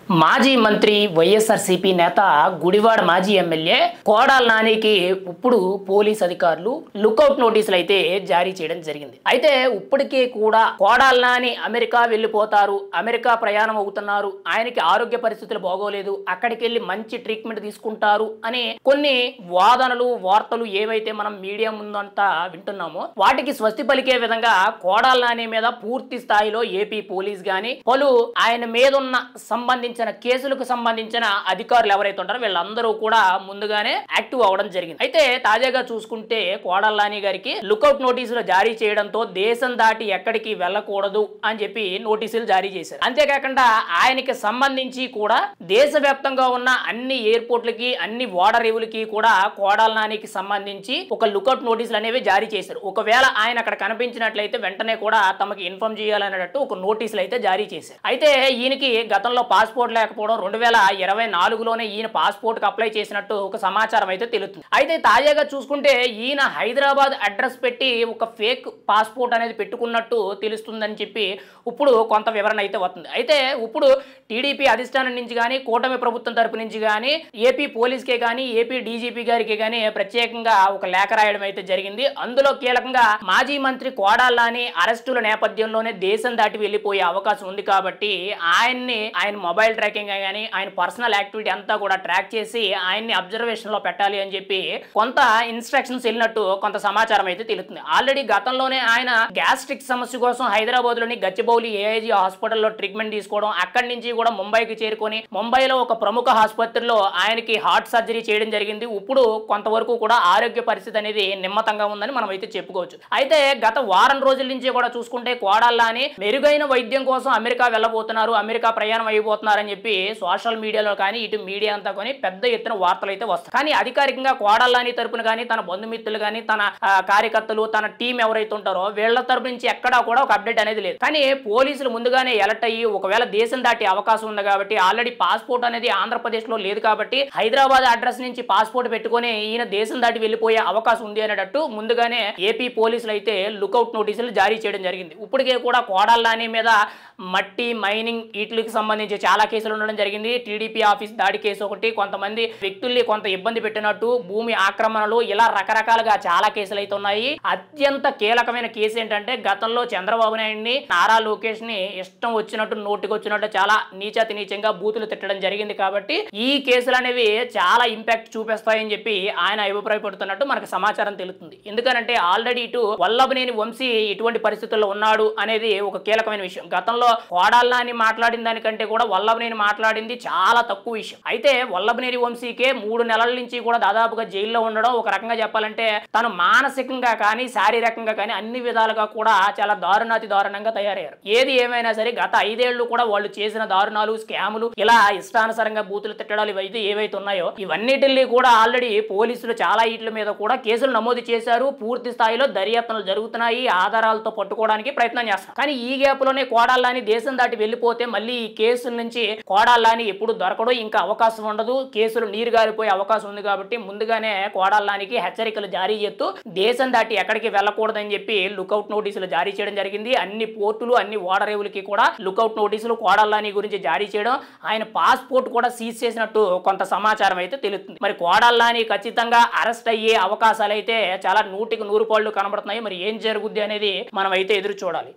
మాజీ మంత్రి వైఎస్ఆర్సీపీ నేత గుడివాడ మాజీ ఎమ్మెల్యే కోడాల నానికి ఇప్పుడు పోలీస్ అధికారులు లుకౌట్ నోటీసులు అయితే జారీ చేయడం జరిగింది. అయితే ఇప్పటికే కూడా కోడాల నాని అమెరికా వెళ్ళిపోతారు, అమెరికా ప్రయాణం అవుతున్నారు, ఆయనకి ఆరోగ్య పరిస్థితులు బాగోలేదు, అక్కడికి వెళ్ళి మంచి ట్రీట్మెంట్ తీసుకుంటారు అని కొన్ని వాదనలు వార్తలు ఏవైతే మనం మీడియా ముందంతా వింటున్నామో వాటికి స్వస్తి పలికే విధంగా కోడాల నాని మీద పూర్తి స్థాయిలో ఏపీ పోలీస్ గాని పలు ఆయన మీద ఉన్న సంబంధించిన కేసులకు సంబంధించిన అధికారులు ఎవరైతే ఉంటారో వీళ్ళందరూ కూడా ముందుగానే యాక్టివ్ అవ్వడం జరిగింది. అయితే తాజాగా చూసుకుంటే కోడాల నాని గారికి లుకౌట్ నోటీసులు జారీ చేయడంతో దేశం దాటి ఎక్కడికి వెళ్ళకూడదు అని చెప్పి నోటీసులు జారీ చేశారు. అంతేకాకుండా ఆయనకి సంబంధించి కూడా దేశవ్యాప్తంగా ఉన్న అన్ని ఎయిర్పోర్ట్లకి అన్ని ఓడరేవులకి కూడా కోడాల నానికి సంబంధించి ఒక లుకౌట్ నోటీసులు అనేవి జారీ చేశారు. ఒకవేళ ఆయన అక్కడ కనిపించినట్లయితే వెంటనే కూడా తమకి ఇన్ఫార్మ్ చేయాలనేటట్టు ఒక నోటీసులు అయితే జారీ చేశారు. అయితే ఈయనకి గతంలో పాస్పోర్ట్ లేకపోవడం 2024లోనే ఈయన పాస్పోర్ట్ కి అప్లై చేసినట్టు ఒక సమాచారం అయితే తెలుస్తుంది. అయితే తాజాగా చూసుకుంటే ఈయన హైదరాబాద్ అడ్రస్ పెట్టి ఒక ఫేక్ పాస్పోర్ట్ అనేది పెట్టుకున్నట్టు తెలుస్తుందని చెప్పి ఇప్పుడు కొంత వివరణ అయితే వస్తుంది. అయితే ఇప్పుడు టీడీపీ అధిష్టానం నుంచి కానీ కూటమి ప్రభుత్వం తరపు నుంచి కానీ ఏపీ పోలీస్కే కానీ ఏపీ డీజీపీ గారికి కానీ ప్రత్యేకంగా ఒక లేఖ రాయడం అయితే జరిగింది. అందులో కీలకంగా మాజీ మంత్రి కోడాల నాని అరెస్టుల నేపథ్యంలోనే దేశం దాటి వెళ్ళిపోయే అవకాశం ఉంది కాబట్టి ఆయన మొబైల్ ట్రాకింగ్ కానీ ఆయన పర్సనల్ యాక్టివిటీ అంతా కూడా ట్రాక్ చేసి ఆయన్ని అబ్జర్వేషన్ లో పెట్టాలి అని చెప్పి కొంత ఇన్స్ట్రక్షన్స్ వెళ్ళినట్టు కొంత సమాచారం అయితే తెలుస్తుంది. ఆల్రెడీ గతంలోనే ఆయన గ్యాస్ట్రిక్ సమస్య కోసం హైదరాబాద్ లోని గచ్చిబౌలి ఏఐజీ హాస్పిటల్లో ట్రీట్మెంట్ తీసుకోవడం, అక్కడి నుంచి కూడా ముంబైకి చేరుకొని ముంబైలో ఒక ప్రముఖ ఆసుపత్రిలో ఆయనకి హార్ట్ సర్జరీ చేయడం జరిగింది. ఇప్పుడు కొంతవరకు కూడా ఆరోగ్య పరిస్థితి అనేది నిమ్మతంగా ఉందని మనం అయితే చెప్పుకోవచ్చు. అయితే గత వారం రోజుల నుంచి కూడా చూసుకుంటే కోడాల నాని మెరుగైన వైద్యం కోసం అమెరికా వెళ్ళబోతున్నారు, అమెరికా ప్రయాణం అయిపోతున్నారని చెప్పి సోషల్ మీడియాలో కానీ ఇటు మీడియా అంతా కానీ పెద్ద ఎత్తున వార్తలు అయితే వస్తాయి. కానీ అధికారికంగా కోడాల నాని తరపున కానీ తన బంధుమిత్రులు కానీ తన కార్యకర్తలు తన టీం ఎవరైతే ఉంటారో వీళ్ళ తరపు నుంచి ఎక్కడా కూడా ఒక అప్డేట్ అనేది లేదు. కానీ పోలీసులు ముందుగానే అలర్ట్ అయ్యి ఒకవేళ దేశం దాటి అవకాశం ఉంది కాబట్టి ఆల్రెడీ పాస్పోర్ట్ అనేది ఆంధ్రప్రదేశ్ లో లేదు కాబట్టి హైదరాబాద్ అడ్రస్ నుంచి పాస్పోర్ట్ పెట్టుకొని ఈయన దేశం దాటి వెళ్ళిపోయే అవకాశం ఉంది అనేటట్టు ముందుగానే ఏపీ పోలీసులు అయితే లుకౌట్ నోటీసులు జారీ చేయడం జరిగింది. ఇప్పటికే కూడా కోడాల నాని మీద మట్టి మైనింగ్ వీటికి సంబంధించి చాలా కేసులు ఉండడం జరిగింది. టీడీపీ ఆఫీస్ దాడి కేసు ఒకటి, కొంతమంది వ్యక్తుల్ని కొంత ఇబ్బంది పెట్టినట్టు భూమి ఆక్రమణలు, ఇలా రకరకాలుగా చాలా కేసులు అయితే ఉన్నాయి. అత్యంత కీలకమైన కేసు ఏంటంటే గతంలో చంద్రబాబు నాయుడిని నారా లోకేష్ ని ఇష్టం వచ్చినట్టు నోటికి వచ్చినట్టు చాలా నీచాతి నీచంగా బూతులు తిట్టడం జరిగింది. కాబట్టి ఈ కేసులు అనేవి చాలా ఇంపాక్ట్ చూపిస్తాయని చెప్పి ఆయన అభిప్రాయపడుతున్నట్టు మనకు సమాచారం తెలుస్తుంది. ఎందుకనంటే ఆల్రెడీ ఇటు వల్లభనేని వంశీ ఇటువంటి పరిస్థితుల్లో ఉన్నాడు అనేది ఒక కీలకమైన విషయం. గతంలో కోడాల నాని మాట్లాడిన దానికంటే కూడా వల్లభనేని మాట్లాడింది చాలా తక్కువ విషయం. అయితే వల్లభనేని వంశీకే 3 నెలల నుంచి కూడా దాదాపుగా జైల్లో ఉండడం, ఒక రకంగా చెప్పాలంటే తను మానసికంగా కానీ శారీరకంగా కానీ అన్ని విధాలుగా కూడా చాలా దారుణాతి దారుణంగా తయారయ్యారు. ఏది ఏమైనా సరే గత 5 ఏళ్లు కూడా వాళ్ళు చేసిన దారుణాలు, స్కాములు, ఇలా ఇష్టానుసారంగా బూతులు తిట్టడాలు ఇవైతే ఏవైతే ఉన్నాయో ఇవన్నిటిని కూడా ఆల్రెడీ పోలీసులు చాలా వీటి మీద కూడా కేసులు నమోదు చేశారు. పూర్తి స్థాయిలో దర్యాప్తులు జరుగుతున్నాయి, ఆధారాలతో పట్టుకోవడానికి ప్రయత్నం చేస్తారు. కానీ ఈ గ్యాప్ లోనే కోడాల నాని దేశం దాటి వెళ్ళిపోతే మళ్ళీ ఈ కేసుల నుంచి కోడాల నాని ఎప్పుడు దొరకడు, ఇంకా అవకాశం ఉండదు, కేసులు నీరు గారిపోయే అవకాశం ఉంది. కాబట్టి ముందుగానే కోడాల నానికి హెచ్చరికలు జారీ చేస్తూ దేశం దాటి ఎక్కడికి వెళ్ళకూడదని చెప్పి లుకౌట్ నోటీసులు జారీ చేయడం జరిగింది. అన్ని పోర్టులు అన్ని ఓడరేవులకి కూడా లుకౌట్ నోటీసులు కోడాల నాని గురించి జారీ చేయడం, ఆయన పాస్పోర్ట్ కూడా సీజ్ చేసినట్టు కొంత సమాచారం అయితే తెలుస్తుంది. మరి కోడాల నాని ఖచ్చితంగా అరెస్ట్ అయ్యే అవకాశాలు అయితే చాలా 100కి 100 పాళ్ళు కనబడుతున్నాయి. మరి ఏం జరుగుద్ది అనేది మనం అయితే ఎదురు చూడాలి.